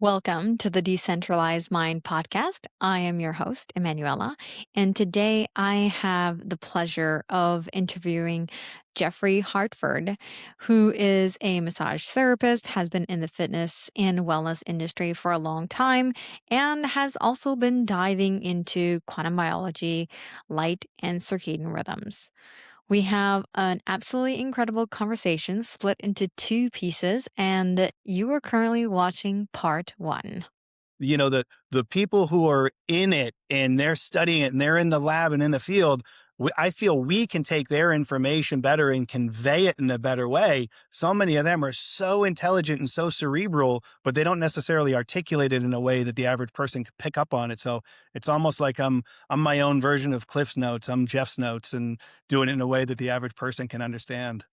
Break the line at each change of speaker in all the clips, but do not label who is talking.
Welcome to the Decentralized Mind podcast. I am your host, Emmanuela, and today I have the pleasure of interviewing Jeffery Hartford, who is a massage therapist, has been in the fitness and wellness industry for a long time, and has also been diving into quantum biology, light, and circadian rhythms. We have an absolutely incredible conversation split into two pieces, and you are currently watching part one.
The people who are in it and they're studying it and they're in the lab and in the field, I feel we can take their information better and convey it in a better way. So many of them are so intelligent and so cerebral, but they don't necessarily articulate it in a way that the average person can pick up on it. So it's almost like I'm my own version of Cliff's notes. I'm Jeff's notes and doing it in a way that the average person can understand.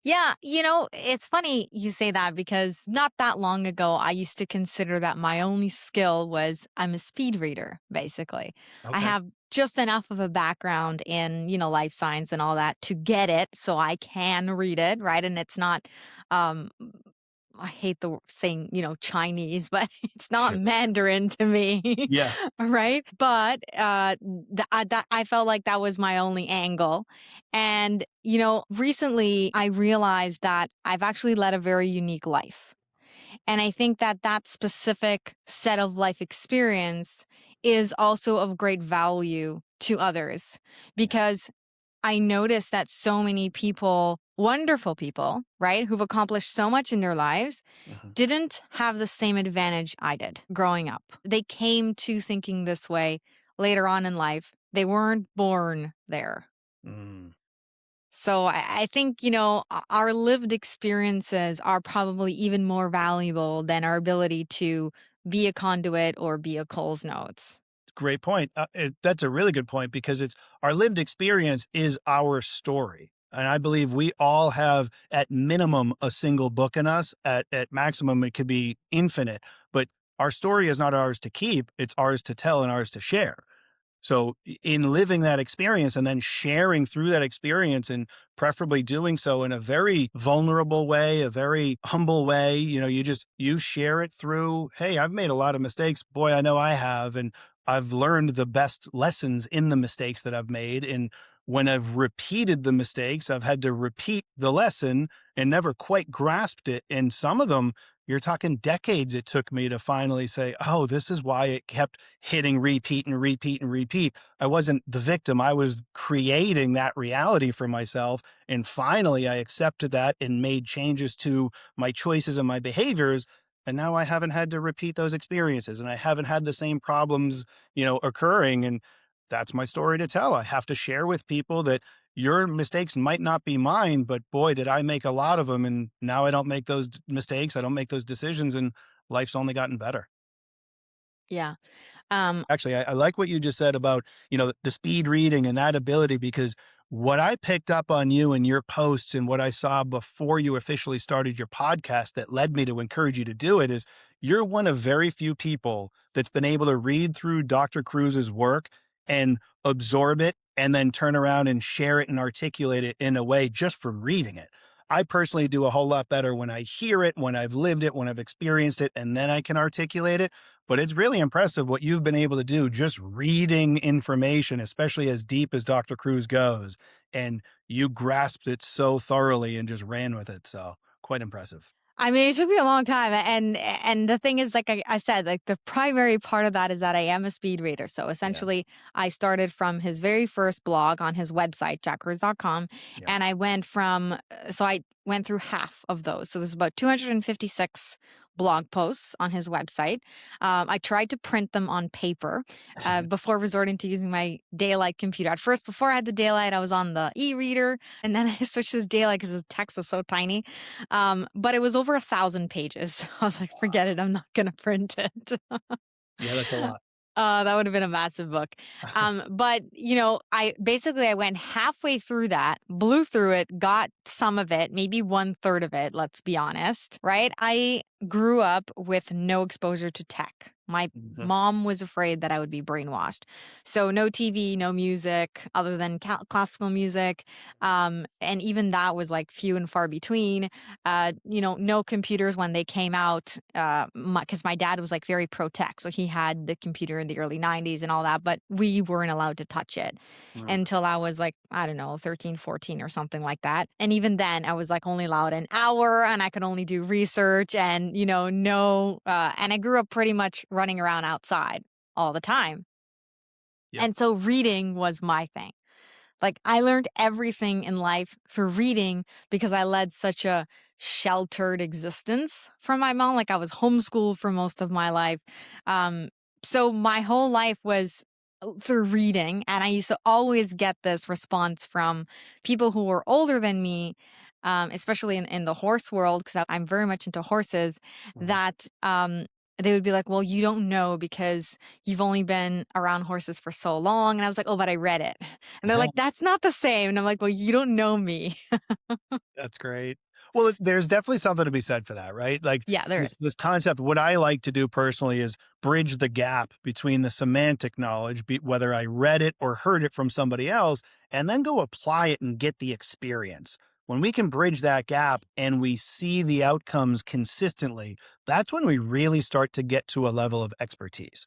Yeah, it's funny you say that because not that long ago, I used to consider that my only skill was I'm a speed reader, basically. I
Okay.
have just enough of a background in, life science and all that to get it so I can read it, right? And it's not, um, I hate the saying, Chinese, but it's not
Sure.
Mandarin to me,
Yeah.
right? But I felt like that was my only angle. And, recently I realized that I've actually led a very unique life. And I think that that specific set of life experience is also of great value to others
Yeah.
because I noticed that so many people, wonderful people, right, who've accomplished so much in their lives,
Mhm.
didn't have the same advantage I did growing up. They came to thinking this way later on in life. They weren't born there.
Mm.
So I think, our lived experiences are probably even more valuable than our ability to be a conduit or be a Coles Notes.
Great point. That's a really good point because it's our lived experience is our story. And I believe we all have, at minimum, a single book in us. At maximum, it could be infinite. But our story is not ours to keep, it's ours to tell and ours to share. So in living that experience and then sharing through that experience and preferably doing so in a very vulnerable way, a very humble way, you share it through, hey, I've made a lot of mistakes. Boy, I know I have. And I've learned the best lessons in the mistakes that I've made. And when I've repeated the mistakes, I've had to repeat the lesson and never quite grasped it. And some of them, you're talking decades it took me to finally say, oh, this is why it kept hitting repeat and repeat and repeat. I wasn't the victim. I was creating that reality for myself. And finally, I accepted that and made changes to my choices and my behaviors. And now I haven't had to repeat those experiences and I haven't had the same problems, occurring. And that's my story to tell. I have to share with people that your mistakes might not be mine, but boy, did I make a lot of them. And now I don't make those mistakes. I don't make those decisions. And life's only gotten better.
Yeah. Um,
Actually, I like what you just said about, the speed reading and that ability, because what I picked up on you and your posts and what I saw before you officially started your podcast that led me to encourage you to do it is you're one of very few people that's been able to read through Dr. Cruz's work and absorb it and then turn around and share it and articulate it in a way just from reading it. I personally do a whole lot better when I hear it, when I've lived it, when I've experienced it, and then I can articulate it. But it's really impressive what you've been able to do just reading information, especially as deep as Dr. Cruz goes. And you grasped it so thoroughly and just ran with it. So quite impressive.
I mean, it took me a long time, and the thing is, like I said, like the primary part of that is that I am a speed reader. So
Yeah.
essentially, I started from his very first blog on his website, jackcruz.com,
Yeah.
and I went from so I went through half of those. So there's about 256 blog posts on his website. I tried to print them on paper before resorting to using my daylight computer. At first, before I had the daylight, I was on the e-reader, and then I switched to the daylight because the text is so tiny. But it was over 1,000 pages. I was like, forget it. I'm not going to print it.
Yeah, that's a lot.
That would have been a massive book. But I went halfway through that, blew through it, got some of it, maybe 1/3 of it, let's be honest, right? I grew up with no exposure to tech My
Mhm.
mom was afraid that I would be brainwashed. So no TV, no music other than classical music. And even that was like few and far between. No computers when they came out, because my dad was like very pro tech. So he had the computer in the early 90s and all that, but we weren't allowed to touch it
Mm.
until I was like, I don't know, 13, 14 or something like that. And even then, I was like only allowed an hour and I could only do research and, no. And I grew up pretty much running around outside all the time.
Yep.
And so reading was my thing. Like, I learned everything in life through reading because I led such a sheltered existence from my mom. Like, I was homeschooled for most of my life. Um, so my whole life was through reading. And I used to always get this response from people who were older than me, especially in the horse world, because I'm very much into horses,
Mhm.
that they would be like, well, you don't know because you've only been around horses for so long. And I was like, oh, but I read it. And they're like, "That's not the same." And I'm like, "Well, you don't know me."
That's great. Well, there's definitely something to be said for that, right? Like
Yeah, there is.
this concept. What I like to do personally is bridge the gap between the semantic knowledge, whether I read it or heard it from somebody else, and then go apply it and get the experience. When we can bridge that gap and we see the outcomes consistently, that's when we really start to get to a level of expertise.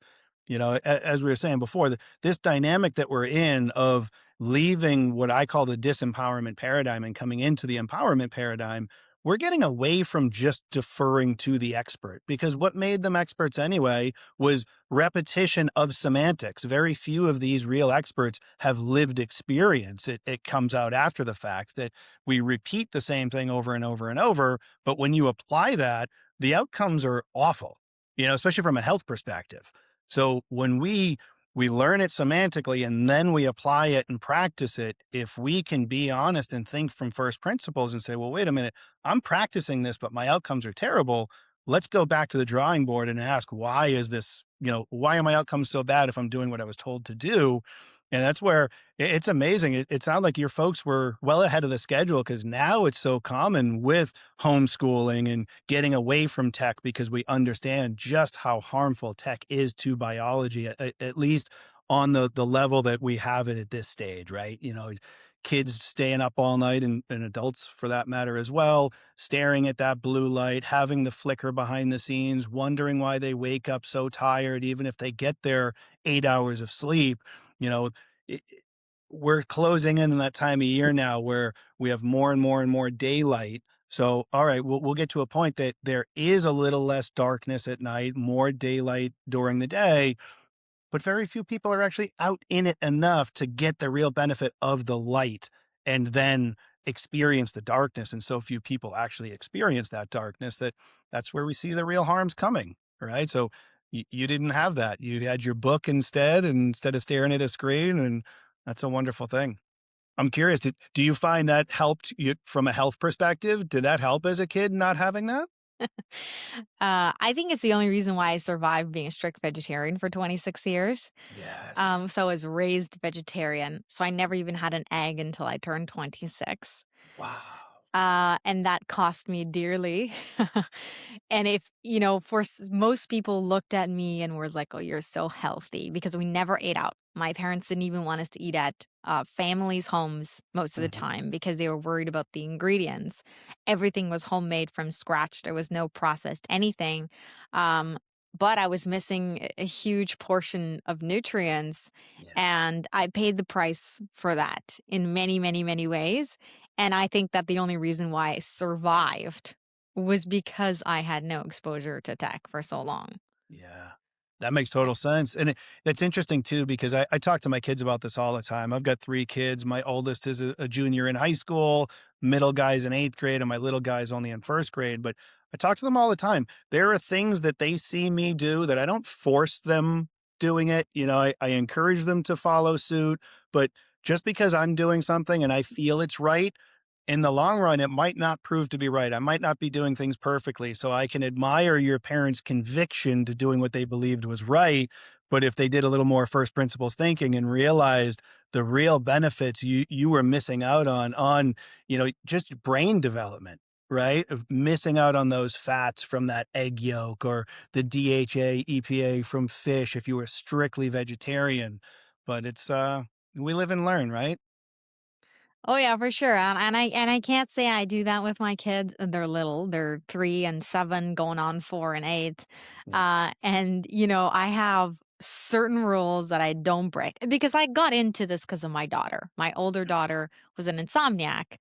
As we were saying before, this dynamic that we're in of leaving what I call the disempowerment paradigm and coming into the empowerment paradigm, we're getting away from just deferring to the expert because what made them experts anyway was repetition of semantics. Very few of these real experts have lived experience. It comes out after the fact that we repeat the same thing over and over and over. But when you apply that, the outcomes are awful, especially from a health perspective. So when we learn it semantically and then we apply it and practice it, if we can be honest and think from first principles and say, well, wait a minute, I'm practicing this, but my outcomes are terrible. Let's go back to the drawing board and ask, why is this, why are my outcomes so bad if I'm doing what I was told to do? And that's where it's amazing. It sounded like your folks were well ahead of the schedule because now it's so common with homeschooling and getting away from tech because we understand just how harmful tech is to biology, at least on the level that we have it at this stage, right? Kids staying up all night and adults for that matter as well, staring at that blue light, having the flicker behind the scenes, wondering why they wake up so tired, even if they get their 8 hours of sleep. You know, we're closing in on that time of year now where we have more and more and more daylight. So, all right, we'll get to a point that there is a little less darkness at night, more daylight during the day, but very few people are actually out in it enough to get the real benefit of the light and then experience the darkness. And so few people actually experience that darkness that's where we see the real harms coming. Right. So you didn't have that. You had your book instead of staring at a screen. And that's a wonderful thing. I'm curious, do you find that helped you from a health perspective? Did that help as a kid not having that?
I think it's the only reason why I survived being a strict vegetarian for 26 years.
Yes.
So I was raised vegetarian. So I never even had an egg until I turned 26.
Wow.
And that cost me dearly. And if, most people looked at me and were like, oh, you're so healthy because we never ate out. My parents didn't even want us to eat at families' homes most of the
Mhm.
time because they were worried about the ingredients. Everything was homemade from scratch. There was no processed anything. Um, but I was missing a huge portion of nutrients.
Yeah.
And I paid the price for that in many, many, many ways. And I think that the only reason why I survived was because I had no exposure to tech for so long.
Yeah. That makes total sense. And that's interesting too, because I talk to my kids about this all the time. I've got 3 kids. My oldest is a junior in high school, middle guy's in 8th grade, and my little guy's only in 1st grade. But I talk to them all the time. There are things that they see me do that I don't force them doing it. I encourage them to follow suit. But just because I'm doing something and I feel it's right, in the long run, it might not prove to be right. I might not be doing things perfectly. So I can admire your parents' conviction to doing what they believed was right. But if they did a little more first principles thinking and realized the real benefits you were missing out on, just brain development, right? Of missing out on those fats from that egg yolk or the DHA, EPA from fish if you were strictly vegetarian. But we live and learn, right?
Oh yeah, for sure. And I can't say I do that with my kids. They're little. They're 3 and 7 going on 4 and 8.
Yeah.
And I have certain rules that I don't break because I got into this because of my daughter. My older daughter was an insomniac.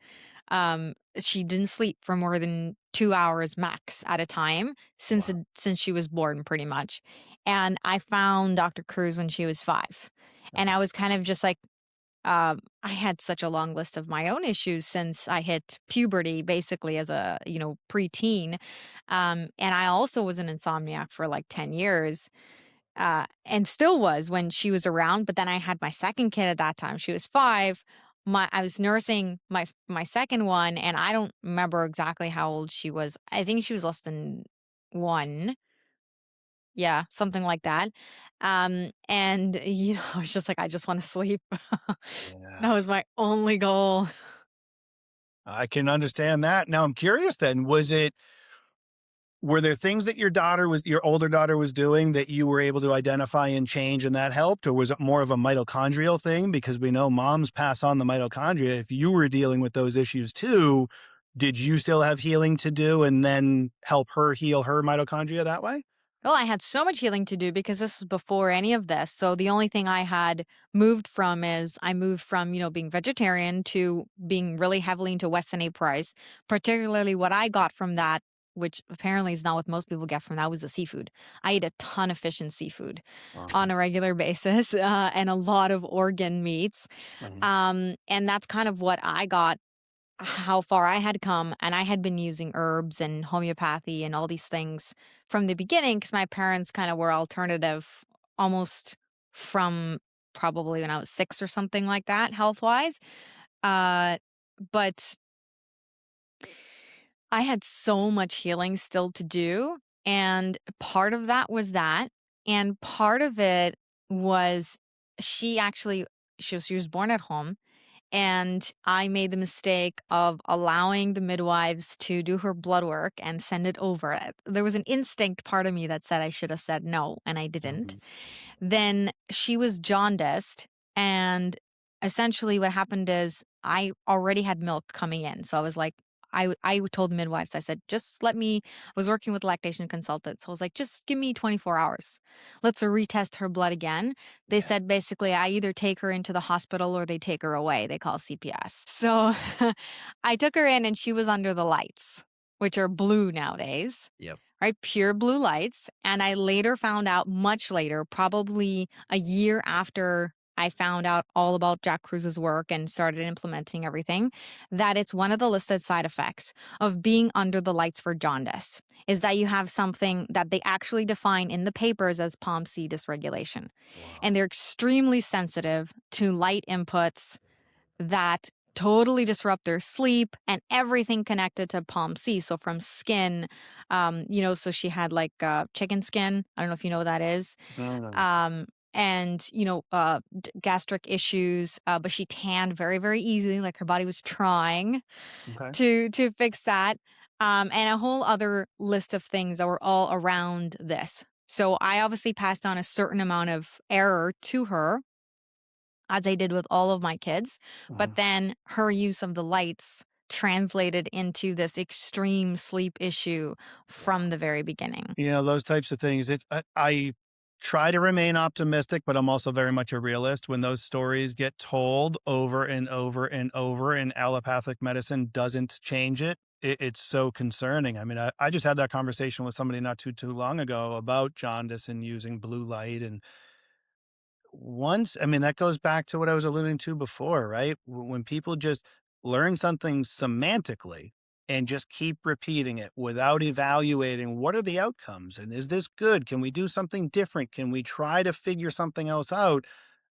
She didn't sleep for more than 2 hours max at a time
Wow.
since she was born pretty much. And I found Dr. Cruz when she was 5. And
Okay.
I was kind of just like I had such a long list of my own issues since I hit puberty, basically as a preteen, and I also was an insomniac for like 10 years, and still was when she was around. But then I had my second kid at that time. She was 5. I was nursing my second one, and I don't remember exactly how old she was. I think she was less than 1. Yeah, something like that. And I was just like, I just want to sleep.
Yeah.
That was my only goal.
I can understand that. Now I'm curious then, were there things that your older daughter was doing that you were able to identify and change and that helped? Or was it more of a mitochondrial thing? Because we know moms pass on the mitochondria. If you were dealing with those issues too, did you still have healing to do and then help her heal her mitochondria that way?
Well, I had so much healing to do because this was before any of this. So the only thing I had moved from is I moved from, being vegetarian to being really heavily into Weston A. Price. Particularly what I got from that, which apparently is not what most people get from that, was the seafood. I ate a ton of fish and seafood
Uh-huh.
on a regular basis, and a lot of organ meats.
Mhm.
And that's kind of what I got, how far I had come, and I had been using herbs and homeopathy and all these things from the beginning because my parents kind of were alternative almost from probably when I was 6 or something like that, health-wise. Uh, but I had so much healing still to do, and part of that was that, and part of it was she actually she was born at home, and I made the mistake of allowing the midwives to do her blood work and send it over. There was an instinct part of me that said I should have said no, and I didn't.
Mhm.
Then she was jaundiced, and essentially what happened is I already had milk coming in. So I was like, I told the midwives, I said, just let me, I was working with lactation consultants. So I was like, just give me 24 hours. Let's retest her blood again. They
Yeah.
said basically I either take her into the hospital or they take her away. They call CPS. So I took her in and she was under the lights, which are blue nowadays,
Yep.
right? Pure blue lights. And I later found out, much later, probably a year after I found out all about Jack Cruz's work and started implementing everything, that it's one of the listed side effects of being under the lights for jaundice is that you have something that they actually define in the papers as POMC dysregulation.
Wow.
And they're extremely sensitive to light inputs that totally disrupt their sleep and everything connected to palm C. So from skin, so she had like chicken skin. I don't know if you know what that is.
Mm.
Um, and gastric issues, but she tanned very, very easily. Like her body was trying
Okay.
to fix that, and a whole other list of things that were all around this. So I obviously passed on a certain amount of error to her as I did with all of my kids. But
Mhm.
then her use of the lights translated into this extreme sleep issue
Wow.
from the very beginning.
Those types of things. I try to remain optimistic, but I'm also very much a realist. When those stories get told over and over and over, and allopathic medicine doesn't change it's so concerning. I mean, I just had that conversation with somebody not too long ago about jaundice and using blue light. And I mean, that goes back to what I was alluding to before, right? When people just learn something semantically and just keep repeating it without evaluating what are the outcomes and is this good? Can we do something different? Can we try to figure something else out?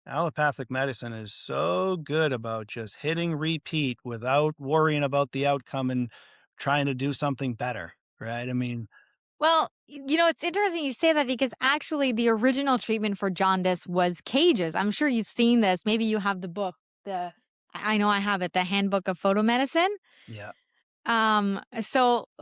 Allopathic medicine is so good about just hitting repeat without worrying about the outcome and trying to do something better, right? I mean,
Well, it's interesting you say that because actually the original treatment for jaundice was cages. I'm sure you've seen this. Maybe you have the book, I know I have it, the Handbook of Photomedicine.
yeah.
The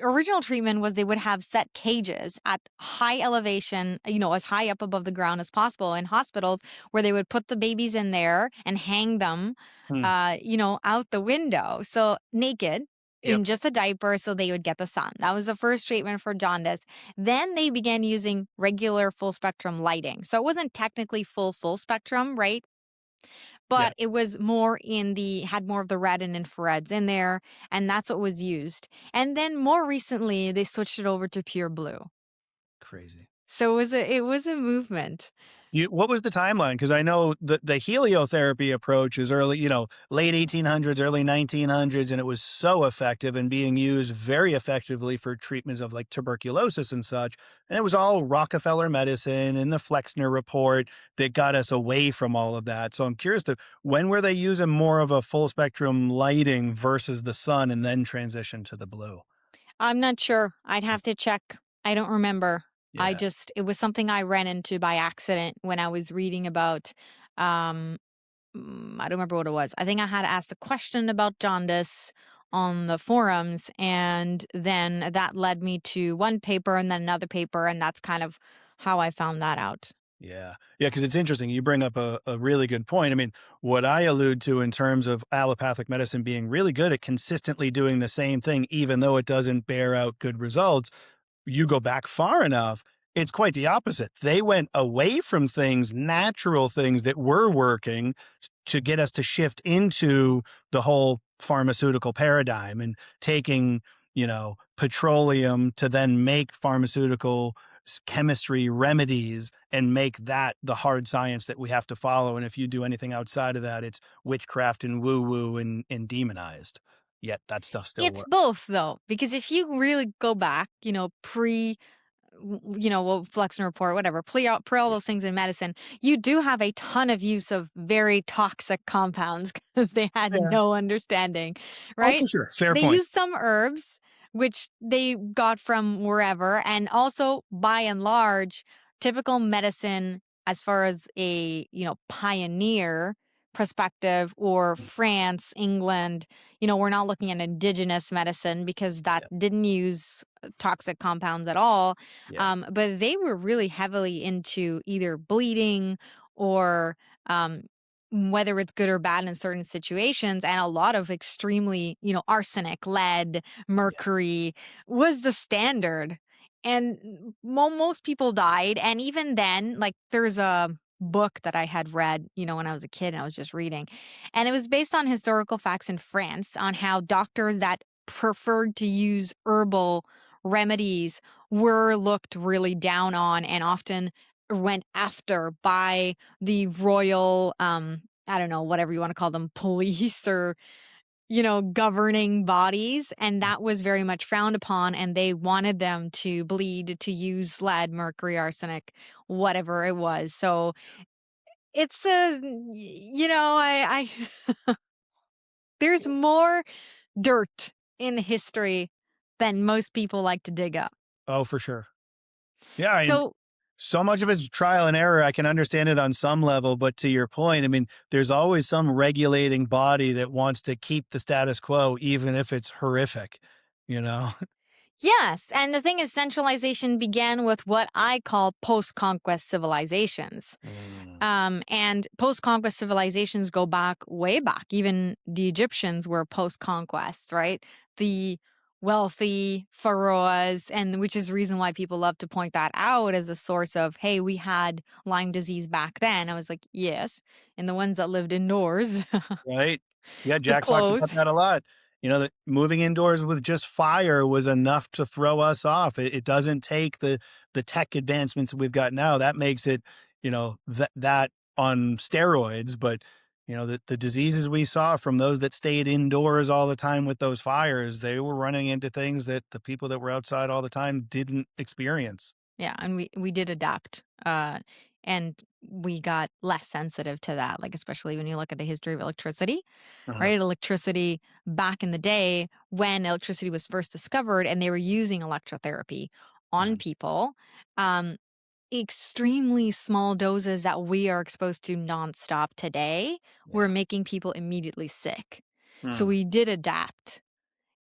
original treatment was they would have set cages at high elevation, as high up above the ground as possible in hospitals, where they would put the babies in there and hang them,
Hmm.
out the window. So naked
Yep.
in just a diaper so they would get the sun. That was the first treatment for jaundice. Then they began using regular full spectrum lighting. So it wasn't technically full spectrum, right?
Yeah.
But it was more had more of the red and infrareds in there, and that's what was used. And then more recently, they switched it over to pure blue.
Crazy.
So it was a movement.
What was the timeline? Because I know the heliotherapy approach is early, late 1800s, early 1900s, and it was so effective and being used very effectively for treatments of like tuberculosis and such. And it was all Rockefeller medicine and the Flexner report that got us away from all of that. So I'm curious when were they using more of a full spectrum lighting versus the sun and then transition to the blue?
I'm not sure. I'd have to check. I don't remember.
Yeah.
It was something I ran into by accident when I was reading about, um, I don't remember what it was. I think I had asked a question about jaundice on the forums, and then that led me to one paper and then another paper, and that's kind of how I found that out.
Yeah. Yeah, because it's interesting. You bring up a really good point. I mean, what I allude to in terms of allopathic medicine being really good at consistently doing the same thing, even though it doesn't bear out good results, you go back far enough, it's quite the opposite. They went away from things, natural things that were working to get us to shift into the whole pharmaceutical paradigm and taking, petroleum to then make pharmaceutical chemistry remedies and make that the hard science that we have to follow. And if you do anything outside of that, it's witchcraft and woo woo and demonized. Yet that stuff still
It's
works.
both though, because if you really go back, well, Flexner report, whatever, pre all
Yeah.
those things in medicine, you do have a ton of use of very toxic compounds because they had
Yeah.
no understanding,
Oh,
right?
for sure. Fair
They
point.
used some herbs, which they got from wherever, and also by and large, typical medicine as far as a, pioneer perspective or France, England, we're not looking at indigenous medicine because that
Yeah.
didn't use toxic compounds at all.
Yeah.
But they were really heavily into either bleeding or um, whether it's good or bad in certain situations. And a lot of extremely, arsenic, lead,
Yeah.
mercury was the standard. And most people died. And even then, like there's a book that I had read, when I was a kid and I was just reading. And it was based on historical facts in France on how doctors that preferred to use herbal remedies were looked really down on and often went after by the royal I don't know, whatever you want to call them, police or governing bodies, and that was very much frowned upon, and they wanted them to bleed, to use lead, mercury, arsenic, whatever it was. So it's there's
Yes.
more dirt in history than most people like to dig up.
Oh, for sure. Yeah, and
So,
so much of it's trial and error. I can understand it on some level, but to your point, I mean, there's always some regulating body that wants to keep the status quo, even if it's horrific, you know?
yes, and the thing is, centralization began with what I call post conquest civilizations.
Mm,
And post conquest civilizations go back way back. Even the Egyptians were post conquest, right? The wealthy pharaohs, and which is the reason why people love to point that out as a source of, hey, we had Lyme disease back then. I was like, yes. And the ones that lived indoors
right? Yeah,
with
Jack talks about
clothes.
that a lot. That moving indoors with just fire was enough to throw us off. It doesn't take the tech advancements we've got now. That makes it, that on steroids. But the diseases we saw from those that stayed indoors all the time with those fires, they were running into things that the people that were outside all the time didn't experience.
Yeah, and we did adapt. And we got less sensitive to that, like especially when you look at the history of electricity,
Uh-huh.
right? Electricity back in the day when electricity was first discovered and they were using electrotherapy on
Mhm.
people, um, extremely small doses that we are exposed to nonstop today were
Yeah.
making people immediately sick. So
Mm.
we did adapt.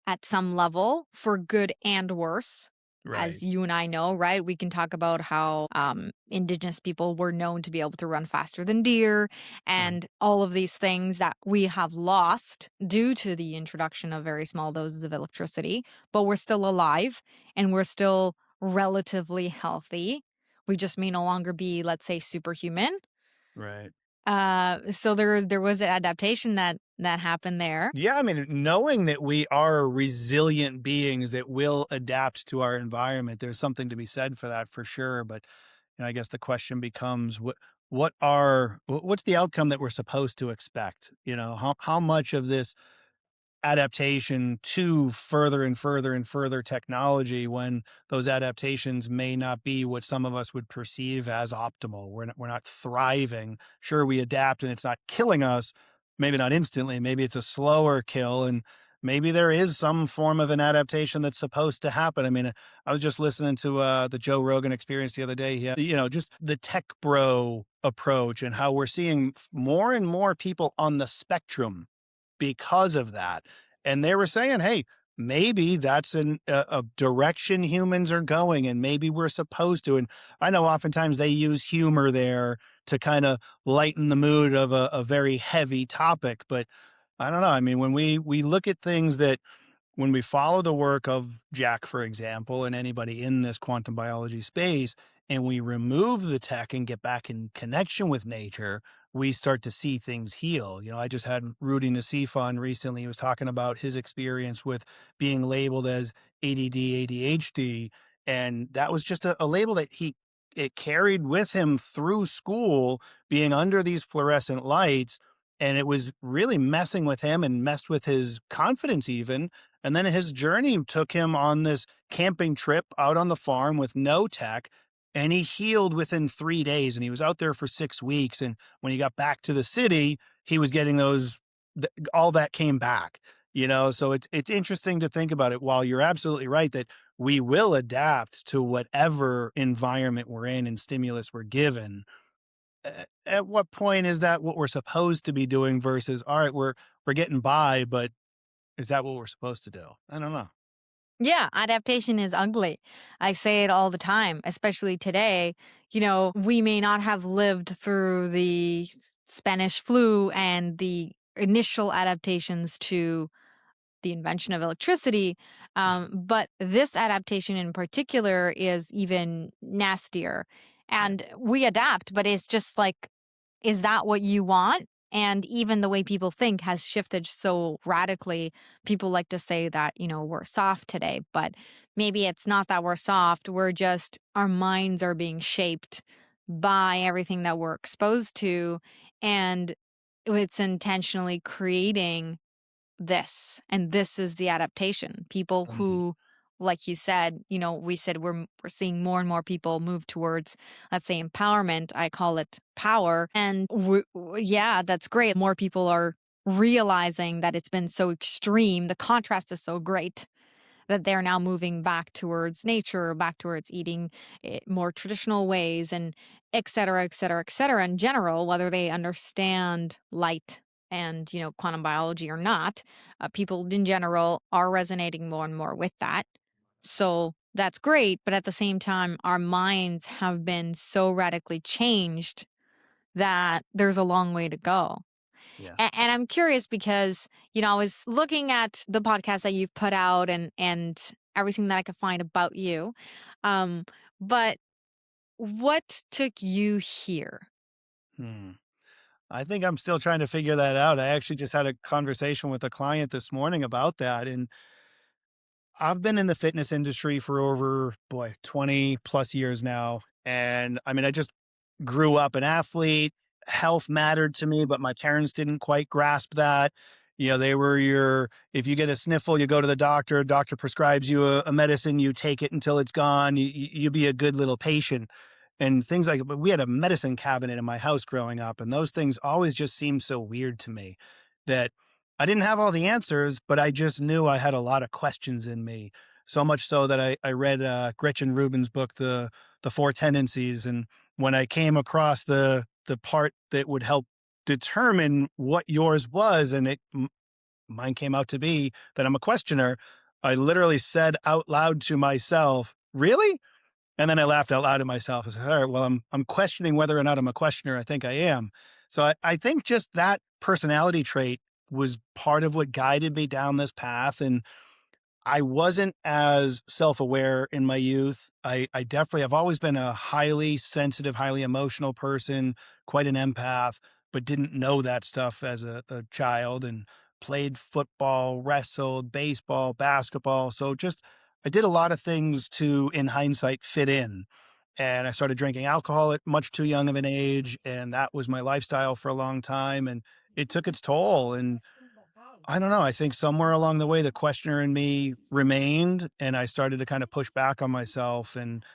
at some level for good and worse. As
Right.
you and I know, right? We can talk about how indigenous people were known to be able to run faster than deer
Right.
and all of these things that we have lost due to the introduction of very small doses of electricity, but we're still alive and we're still relatively healthy. We just may no longer be, let's say, superhuman.
Right.
So there was an adaptation that happened there.
Yeah, I mean, knowing that we are resilient beings that will adapt to our environment, there's something to be said for that for sure. But I guess the question becomes what's the outcome that we're supposed to expect? How much of this adaptation to further and further and further technology when those adaptations may not be what some of us would perceive as optimal. We're not thriving. Sure, we adapt and it's not killing us, maybe not instantly, maybe it's a slower kill, and maybe there is some form of an adaptation that's supposed to happen. I mean, I was just listening to the Joe Rogan Experience the other day. Just the tech bro approach and how we're seeing more and more people on the spectrum because of that. And they were saying, hey, maybe that's a direction humans are going, and maybe we're supposed to. And I know oftentimes they use humor there to kind of lighten the mood of a very heavy topic. But I don't know. I mean, when we look at things that when we follow the work of Jack, for example, and anybody in this quantum biology space, and we remove the tech and get back in connection with nature, we start to see things heal. I just had Rudy Nassif on recently. He was talking about his experience with being labeled as ADD, ADHD. And that was just a label that it carried with him through school, being under these fluorescent lights. And it was really messing with him and messed with his confidence, even. And then his journey took him on this camping trip out on the farm with no tech. And he healed within 3 days. And he was out there for 6 weeks. And when he got back to the city, he was getting all that came back. So it's interesting to think about it. While you're absolutely right that we will adapt to whatever environment we're in and stimulus we're given, at what point is that what we're supposed to be doing versus, all right, we're getting by, but is that what we're supposed to do? I don't know.
Yeah, adaptation is ugly. I say it all the time, especially today. We may not have lived through the Spanish flu and the initial adaptations to the invention of electricity. But this adaptation in particular is even nastier.
Yeah.
And we adapt, but it's just like, is that what you want? And even the way people think has shifted so radically. People like to say that, we're soft today, but maybe it's not that we're soft. We're just, our minds are being shaped by everything that we're exposed to. And it's intentionally creating this, and this is the adaptation. People
Mhm.
who, like you said, we said we're seeing more and more people move towards, let's say, empowerment. I call it power, and yeah, that's great. More people are realizing that it's been so extreme. The contrast is so great that they're now moving back towards nature, back towards eating more traditional ways, and et cetera, et cetera, et cetera. In general, whether they understand light and quantum biology or not, people in general are resonating more and more with that. So that's great, but at the same time, our minds have been so radically changed that there's a long way to go.
Yeah.
And I'm curious because, I was looking at the podcast that you've put out and everything that I could find about you. Um, but what took you here?
Hmm. I think I'm still trying to figure that out. I actually just had a conversation with a client this morning about that. And I've been in the fitness industry for over, boy, 20 plus years now. And I mean, I just grew up an athlete. Health mattered to me, but my parents didn't quite grasp that. They were if you get a sniffle, you go to the doctor, doctor prescribes you a medicine, you take it until it's gone. You be a good little patient and things like, but we had a medicine cabinet in my house growing up. And those things always just seemed so weird to me that I didn't have all the answers, but I just knew I had a lot of questions in me. So much so that I read Gretchen Rubin's book, the Four Tendencies, and when I came across the part that would help determine what yours was, and mine came out to be that I'm a questioner. I literally said out loud to myself, "Really?" And then I laughed out loud at myself. I said, "All right, well, I'm questioning whether or not I'm a questioner. I think I am." So I think just that personality trait was part of what guided me down this path. And I wasn't as self-aware in my youth. I definitely have always been a highly sensitive, highly emotional person, quite an empath, but didn't know that stuff as a child, and played football, wrestled, baseball, basketball. So just I did a lot of things to, in hindsight, fit in. And I started drinking alcohol at much too young of an age, and that was my lifestyle for a long time, and it took its toll. And I don't know. I think somewhere along the way, the questioner in me remained, and I started to kind of push back on myself and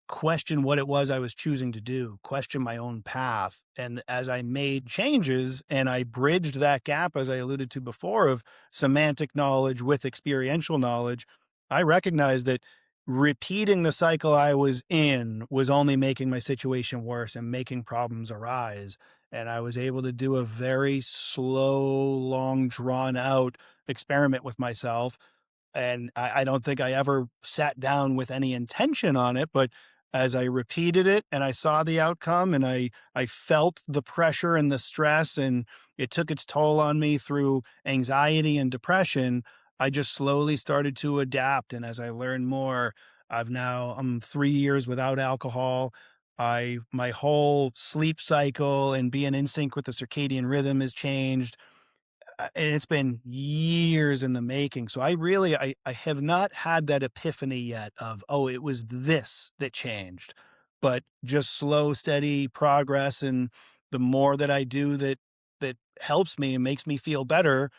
question what it was I was choosing to do, question my own path. And as I made changes and I bridged that gap, as I alluded to before, of semantic knowledge with experiential knowledge, I recognized that repeating the cycle I was in was only making my situation worse and making problems arise. And I was able to do a very slow, long, drawn out experiment with myself, and I don't think I ever sat down with any intention on it, but as I repeated it and I saw the outcome and I felt the pressure and the stress, and it took its toll on me through anxiety and depression, I just slowly started to adapt. And as I learned more, I'm 3 years without alcohol. My whole sleep cycle and being in sync with the circadian rhythm has changed, and it's been years in the making. So I have not had that epiphany yet of, oh, it was this that changed, but just slow, steady progress. And the more that I do that helps me and makes me feel better,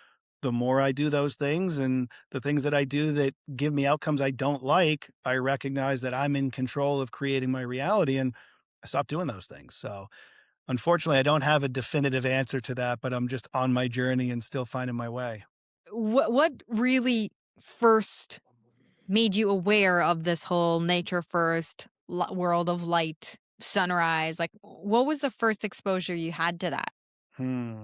the more I do those things, and the things that I do that give me outcomes I don't like, I recognize that I'm in control of creating my reality, and I stop doing those things. So unfortunately, I don't have a definitive answer to that, but I'm just on my journey and still finding my way.
What really first made you aware of this whole nature first, world of light, sunrise? Like, what was the first exposure you had to that?
Hmm.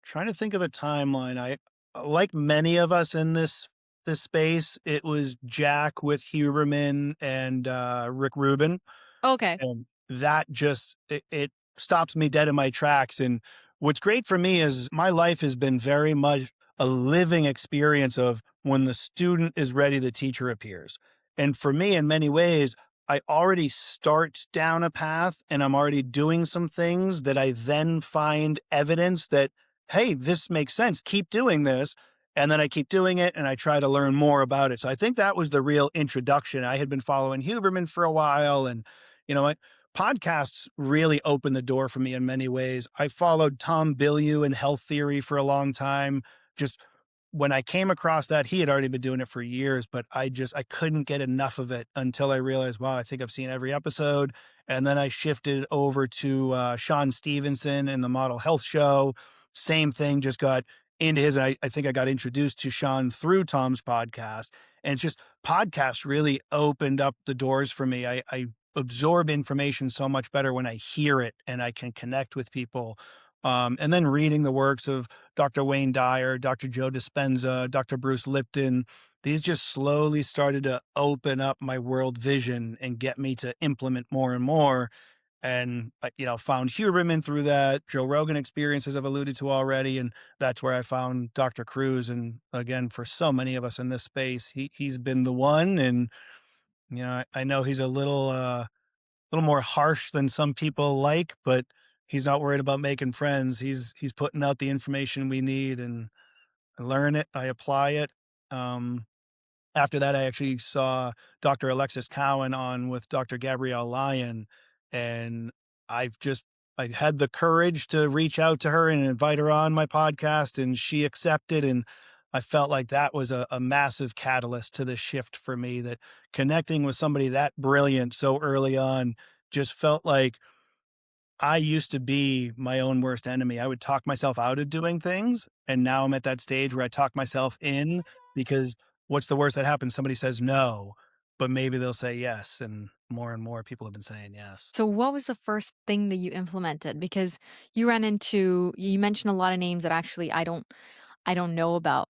Trying to think of the timeline. Like many of us in this space, it was Jack with Huberman and Rick Rubin.
Okay.
And that just it stops me dead in my tracks. And what's great for me is my life has been very much a living experience of when the student is ready, the teacher appears. And for me, in many ways, I already start down a path and I'm already doing some things that I then find evidence that, hey, this makes sense. Keep doing this. And then I keep doing it and I try to learn more about it. So I think that was the real introduction. I had been following Huberman for a while, and you know what? Podcasts really opened the door for me in many ways. I followed Tom Bilyeu in health theory for a long time. Just when I came across that, he had already been doing it for years, but I couldn't get enough of it until I realized, wow, I think I've seen every episode. And then I shifted over to Sean Stevenson in the Model Health Show. Same thing, just got into his. And I think I got introduced to Sean through Tom's podcast. And it's just podcasts really opened up the doors for me. I absorb information so much better when I hear it and I can connect with people. And then reading the works of Dr. Wayne Dyer, Dr. Joe Dispenza, Dr. Bruce Lipton, these just slowly started to open up my world vision and get me to implement more and more. And found Huberman through that, Joe Rogan experiences I've alluded to already, and that's where I found Dr. Cruz. And again, for so many of us in this space, he's been the one. And I know he's a little more harsh than some people like, but he's not worried about making friends. He's putting out the information we need, and I learn it, I apply it. Um, After that, I actually saw Dr. Alexis Cowan on with Dr. Gabrielle Lyon, and I've just I had the courage to reach out to her and invite her on my podcast, and she accepted. And I felt like that was a massive catalyst to the shift for me, that connecting with somebody that brilliant so early on just felt like I used to be my own worst enemy. I would talk myself out of doing things, and now I'm at that stage where I talk myself in, because what's the worst that happens? Somebody says no, but maybe they'll say yes. And more and more people have been saying yes.
So what was the first thing that you implemented? Because you mentioned a lot of names that actually I don't know about.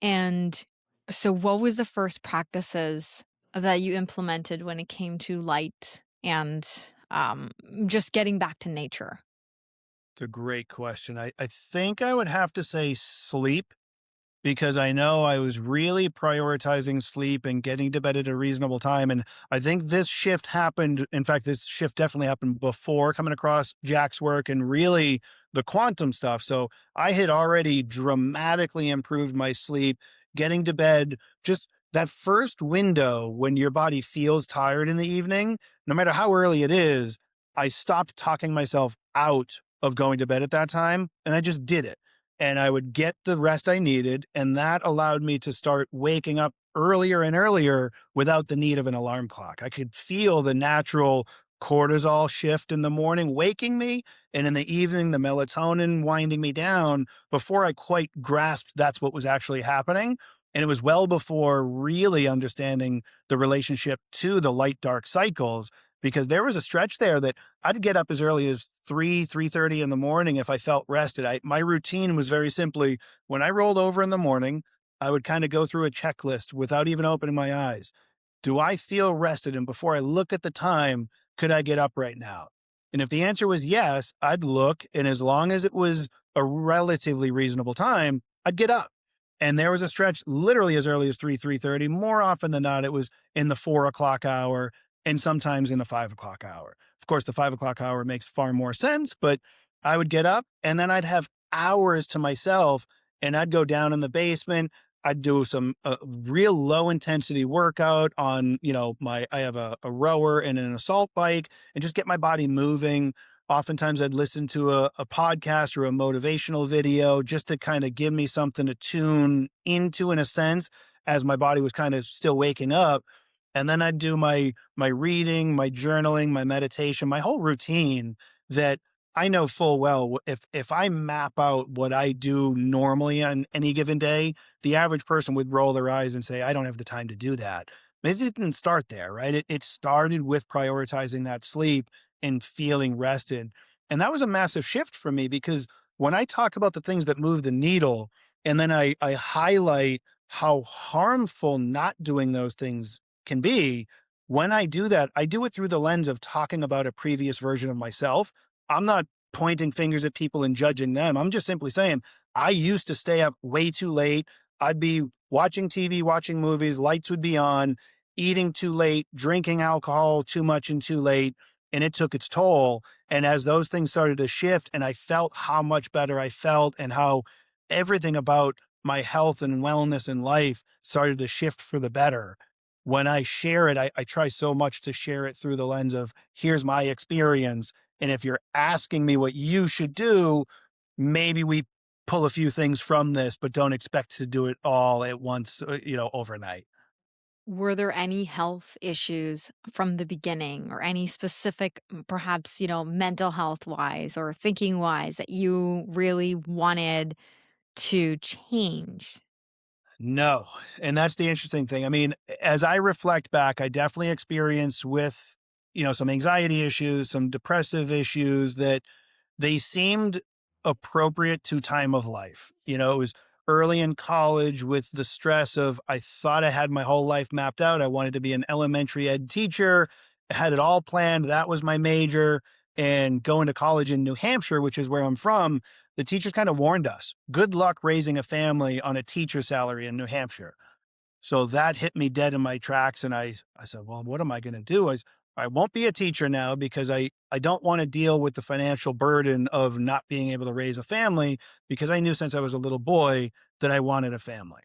And so what was the first practices that you implemented when it came to light and just getting back to nature?
It's a great question. I think I would have to say sleep because I know I was really prioritizing sleep and getting to bed at a reasonable time. And I think this shift happened. In fact, this shift definitely happened before coming across Jack's work and really the quantum stuff. So I had already dramatically improved my sleep, getting to bed just that first window when your body feels tired in the evening, no matter how early it is. I stopped talking myself out of going to bed at that time and I just did it and I would get the rest I needed. And that allowed me to start waking up earlier and earlier without the need of an alarm clock. I could feel the natural cortisol shift in the morning, waking me, and in the evening, the melatonin winding me down before I quite grasped that's what was actually happening. And it was well before really understanding the relationship to the light dark cycles, because there was a stretch there that I'd get up as early as 3:30 in the morning if I felt rested. My routine was very simply when I rolled over in the morning, I would kind of go through a checklist without even opening my eyes. Do I feel rested? And before I look at the time, could I get up right now? And if the answer was yes, I'd look. And as long as it was a relatively reasonable time, I'd get up. And there was a stretch literally as early as 3:30. More often than not, it was in the 4 o'clock hour and sometimes in the 5 o'clock hour. Of course, the 5 o'clock hour makes far more sense, but I would get up and then I'd have hours to myself and I'd go down in the basement. I'd do some real low intensity workout on, I have a rower and an assault bike and just get my body moving. Oftentimes I'd listen to a podcast or a motivational video just to kind of give me something to tune into in a sense as my body was kind of still waking up. And then I'd do my reading, my journaling, my meditation, my whole routine that I know full well if I map out what I do normally on any given day, the average person would roll their eyes and say, I don't have the time to do that. But it didn't start there, right? It started with prioritizing that sleep and feeling rested. And that was a massive shift for me because when I talk about the things that move the needle, and then I highlight how harmful not doing those things can be, when I do that, I do it through the lens of talking about a previous version of myself. I'm not pointing fingers at people and judging them. I'm just simply saying, I used to stay up way too late. I'd be watching TV, watching movies, lights would be on, eating too late, drinking alcohol too much and too late. And it took its toll. And as those things started to shift, and I felt how much better I felt and how everything about my health and wellness in life started to shift for the better. When I share it, I try so much to share it through the lens of here's my experience. And if you're asking me what you should do, maybe we pull a few things from this, but don't expect to do it all at once, overnight.
Were there any health issues from the beginning or any specific, perhaps, mental health wise or thinking wise that you really wanted to change?
No. And that's the interesting thing. I mean, as I reflect back, I definitely experienced with, some anxiety issues, some depressive issues that they seemed appropriate to time of life. It was early in college with the stress of I thought I had my whole life mapped out. I wanted to be an elementary ed teacher. I had it all planned. That was my major. And going to college in New Hampshire, which is where I'm from, the teachers kind of warned us, good luck raising a family on a teacher salary in New Hampshire. So that hit me dead in my tracks. And I said, well, what am I going to do? I won't be a teacher now because I don't want to deal with the financial burden of not being able to raise a family because I knew since I was a little boy that I wanted a family.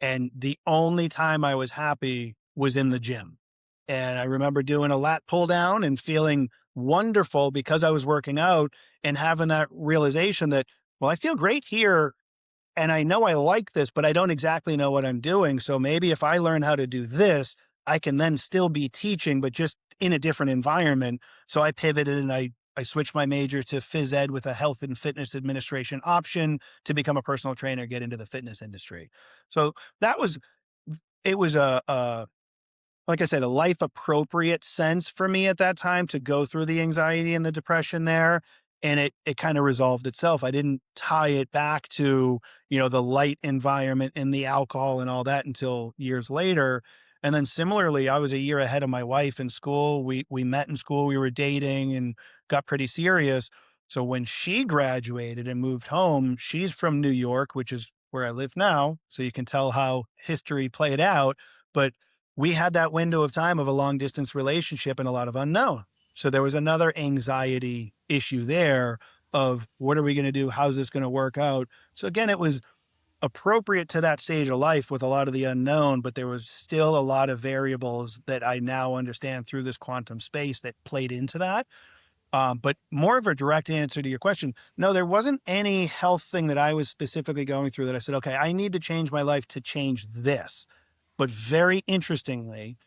And the only time I was happy was in the gym. And I remember doing a lat pull down and feeling wonderful because I was working out and having that realization that, well, I feel great here and I know I like this, but I don't exactly know what I'm doing. So maybe if I learn how to do this, I can then still be teaching, but just in a different environment. So I pivoted and I switched my major to phys ed with a health and fitness administration option to become a personal trainer, get into the fitness industry. So that was, it was like I said, a life appropriate sense for me at that time to go through the anxiety and the depression there. And it kind of resolved itself. I didn't tie it back to, the light environment and the alcohol and all that until years later. And then similarly, I was a year ahead of my wife in school. We met in school, we were dating and got pretty serious. So when she graduated and moved home, she's from New York, which is where I live now. So you can tell how history played out. But we had that window of time of a long distance relationship and a lot of unknown. So there was another anxiety issue there of what are we going to do? How's this going to work out? So again, it was appropriate to that stage of life with a lot of the unknown, but there was still a lot of variables that I now understand through this quantum space that played into that. But more of a direct answer to your question, no, there wasn't any health thing that I was specifically going through that I said, okay, I need to change my life to change this. But very interestingly,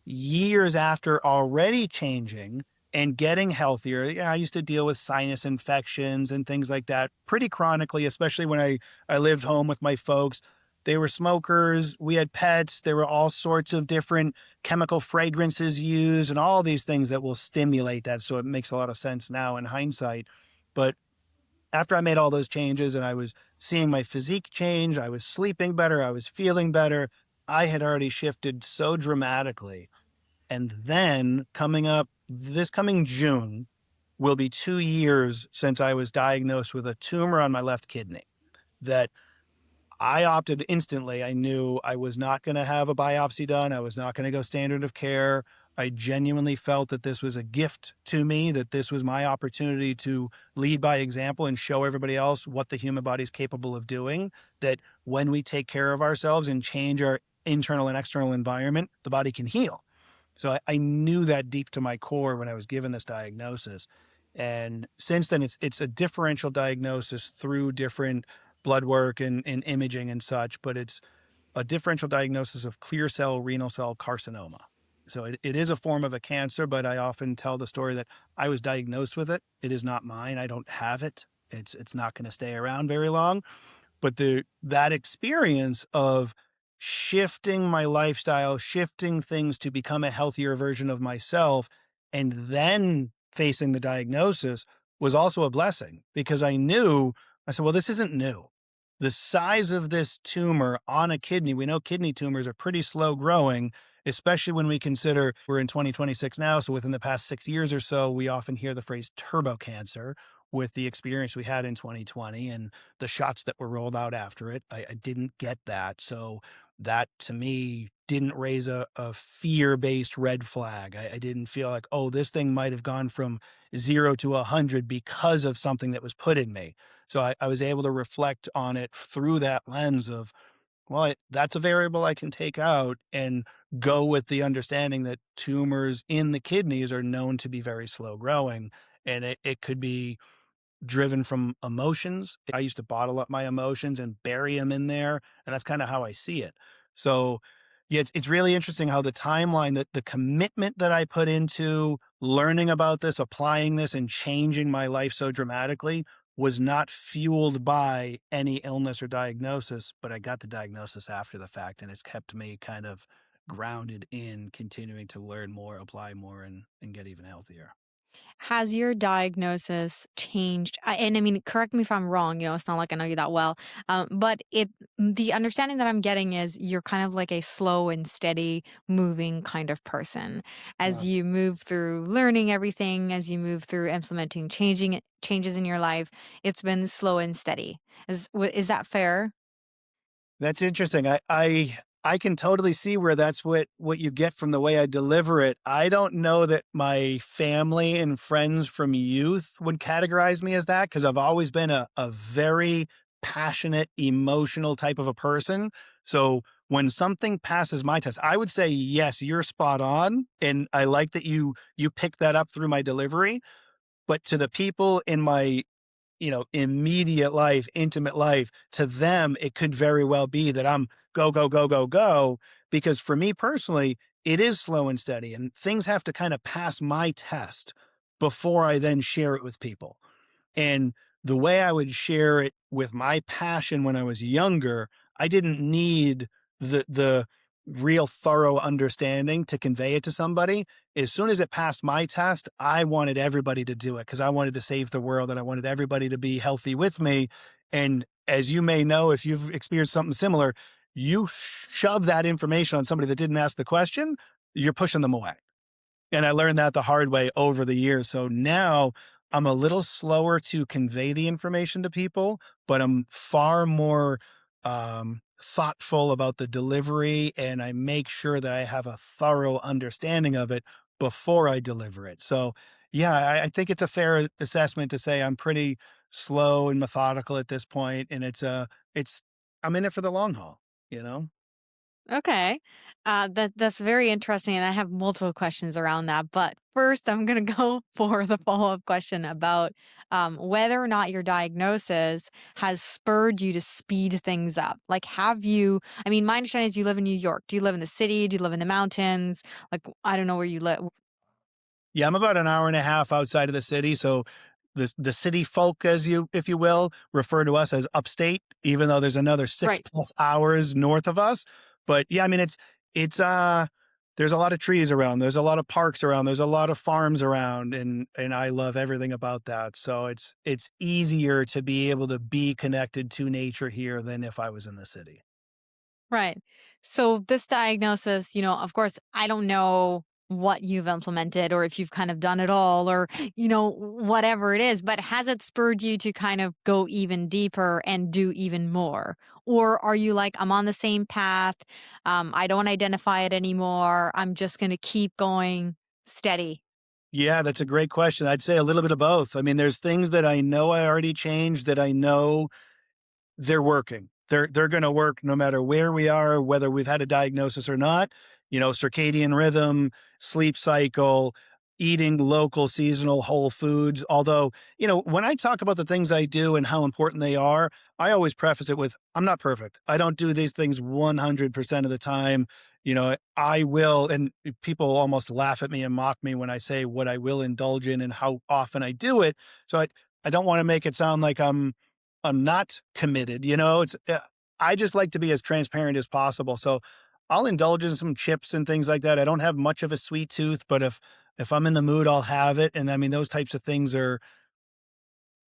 years after already changing and getting healthier, yeah, I used to deal with sinus infections and things like that pretty chronically, especially when I lived home with my folks. They were smokers. We had pets. There were all sorts of different chemical fragrances used and all these things that will stimulate that. So it makes a lot of sense now in hindsight. But after I made all those changes and I was seeing my physique change, I was sleeping better, I was feeling better. I had already shifted so dramatically. And then coming up this coming June will be 2 years since I was diagnosed with a tumor on my left kidney that I opted instantly. I knew I was not going to have a biopsy done. I was not going to go standard of care. I genuinely felt that this was a gift to me, that this was my opportunity to lead by example and show everybody else what the human body is capable of doing. That when we take care of ourselves and change our internal and external environment, the body can heal. So I knew that deep to my core when I was given this diagnosis. And since then, it's a differential diagnosis through different blood work and imaging and such, but it's a differential diagnosis of clear cell renal cell carcinoma. So it is a form of a cancer, but I often tell the story that I was diagnosed with it. It is not mine. I don't have it. It's not going to stay around very long. But that experience of shifting my lifestyle, shifting things to become a healthier version of myself, and then facing the diagnosis was also a blessing because I said, well, this isn't new. The size of this tumor on a kidney, we know kidney tumors are pretty slow growing, especially when we consider we're in 2026 now. So within the past 6 years or so, we often hear the phrase turbo cancer with the experience we had in 2020 and the shots that were rolled out after it. I didn't get that. So that to me didn't raise a fear based red flag. I didn't feel like, oh, this thing might have gone from 0 to 100 because of something that was put in me. So I was able to reflect on it through that lens of, well, that's a variable I can take out and go with the understanding that tumors in the kidneys are known to be very slow growing. And it could be driven from emotions. I used to bottle up my emotions and bury them in there, and that's kind of how I see it. So, yeah, it's really interesting how the timeline, that the commitment that I put into learning about this, applying this, and changing my life so dramatically was not fueled by any illness or diagnosis, but I got the diagnosis after the fact, and it's kept me kind of grounded in continuing to learn more, apply more, and get even healthier.
Has your diagnosis changed? And I mean, correct me if I'm wrong, it's not like I know you that well. But the understanding that I'm getting is you're kind of like a slow and steady moving kind of person. As you move through learning everything, as you move through implementing changes in your life, it's been slow and steady. Is that fair?
That's interesting. I can totally see where that's what you get from the way I deliver it. I don't know that my family and friends from youth would categorize me as that because I've always been a very passionate, emotional type of a person. So when something passes my test, I would say, yes, you're spot on. And I like that you picked that up through my delivery. But to the people in my immediate life, intimate life, to them, it could very well be that I'm go, go, go, go, go. Because for me personally, it is slow and steady, and things have to kind of pass my test before I then share it with people. And the way I would share it with my passion when I was younger, I didn't need the real thorough understanding to convey it to somebody. As soon as it passed my test, I wanted everybody to do it because I wanted to save the world and I wanted everybody to be healthy with me. And as you may know, if you've experienced something similar, you shove that information on somebody that didn't ask the question, you're pushing them away. And I learned that the hard way over the years. So now I'm a little slower to convey the information to people, but I'm far more thoughtful about the delivery and I make sure that I have a thorough understanding of it before I deliver it. So, yeah, I think it's a fair assessment to say I'm pretty slow and methodical at this point, and it's I'm in it for the long haul, you know.
Okay. That's very interesting, and I have multiple questions around that. But first, I'm gonna go for the follow-up question about whether or not your diagnosis has spurred you to speed things up. Like, have you? I mean, my understanding is you live in New York. Do you live in the city? Do you live in the mountains? Like, I don't know where you live.
Yeah, I'm about an hour and a half outside of the city, so the city folk, as you if you will, refer to us as upstate, even though there's another 6
Right.
plus hours north of us. But yeah, I mean, it's there's a lot of trees around, there's a lot of parks around, there's a lot of farms around, and I love everything about that. So it's easier to be able to be connected to nature here than if I was in the city.
Right. So this diagnosis, of course, I don't know what you've implemented or if you've kind of done it all or, whatever it is, but has it spurred you to kind of go even deeper and do even more? Or are you like, I'm on the same path. I don't identify it anymore. I'm just going to keep going steady.
Yeah, that's a great question. I'd say a little bit of both. I mean, there's things that I know I already changed that I know they're working. They're gonna work no matter where we are, whether we've had a diagnosis or not. You know, circadian rhythm, sleep cycle, eating local, seasonal, whole foods. Although, when I talk about the things I do and how important they are, I always preface it with, I'm not perfect. I don't do these things 100% of the time. I will, and people almost laugh at me and mock me when I say what I will indulge in and how often I do it. So I don't want to make it sound like I'm not committed, I just like to be as transparent as possible. So I'll indulge in some chips and things like that. I don't have much of a sweet tooth, but if I'm in the mood, I'll have it. And I mean, those types of things are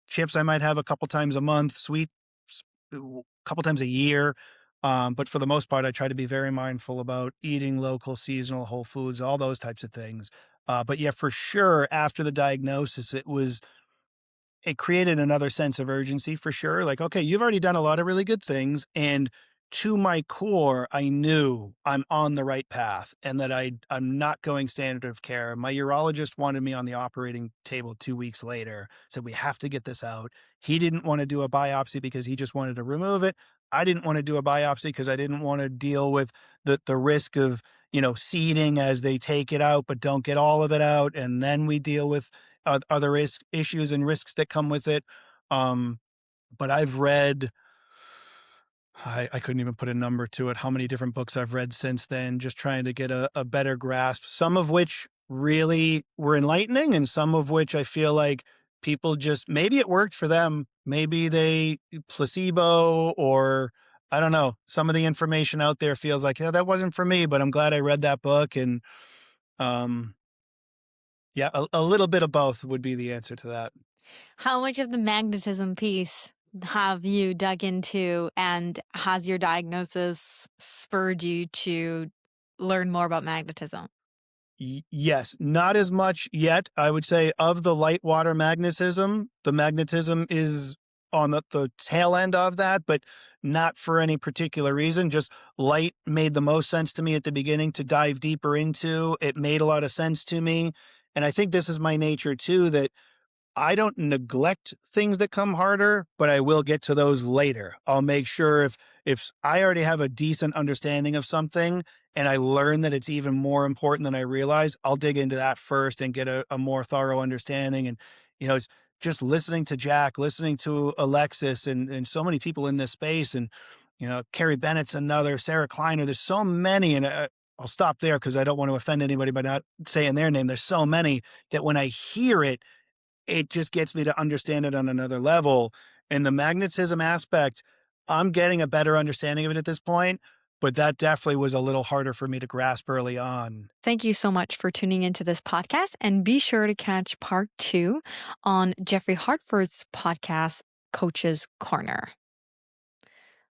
chips I might have a couple times a month, sweet a couple times a year. But for the most part, I try to be very mindful about eating local, seasonal, whole foods, all those types of things. But yeah, for sure, after the diagnosis, it created another sense of urgency for sure. Like, okay, you've already done a lot of really good things. And to my core, I knew I'm on the right path and that I'm not going standard of care. My urologist wanted me on the operating table 2 weeks later, said, we have to get this out. He didn't want to do a biopsy because he just wanted to remove it. I didn't want to do a biopsy because I didn't want to deal with the risk of, seeding as they take it out, but don't get all of it out. And then we deal with other issues and risks that come with it. Um, but I've read, I couldn't even put a number to it, how many different books I've read since then, just trying to get a better grasp, some of which really were enlightening, and some of which I feel like people just, maybe it worked for them. Maybe they placebo, or I don't know. Some of the information out there feels like, yeah, that wasn't for me, but I'm glad I read that book. And um, yeah, a little bit of both would be the answer to that.
How much of the magnetism piece have you dug into, and has your diagnosis spurred you to learn more about magnetism?
Yes, not as much yet. I would say of the light water magnetism, the magnetism is on the tail end of that, but not for any particular reason. Just light made the most sense to me at the beginning to dive deeper into. It made a lot of sense to me. And I think this is my nature too, that I don't neglect things that come harder, but I will get to those later. I'll make sure if I already have a decent understanding of something and I learn that it's even more important than I realize, I'll dig into that first and get a more thorough understanding. And it's just listening to Jack, listening to Alexis, and so many people in this space, and Carrie Bennett's another, Sarah Kleiner. There's so many, and I'll stop there because I don't want to offend anybody by not saying their name. There's so many that when I hear it, it just gets me to understand it on another level. And the magnetism aspect, I'm getting a better understanding of it at this point. but that definitely was a little harder for me to grasp early on.
Thank you so much for tuning into this podcast, and be sure to catch part 2 on Jeffrey Hartford's podcast, Coach's Corner.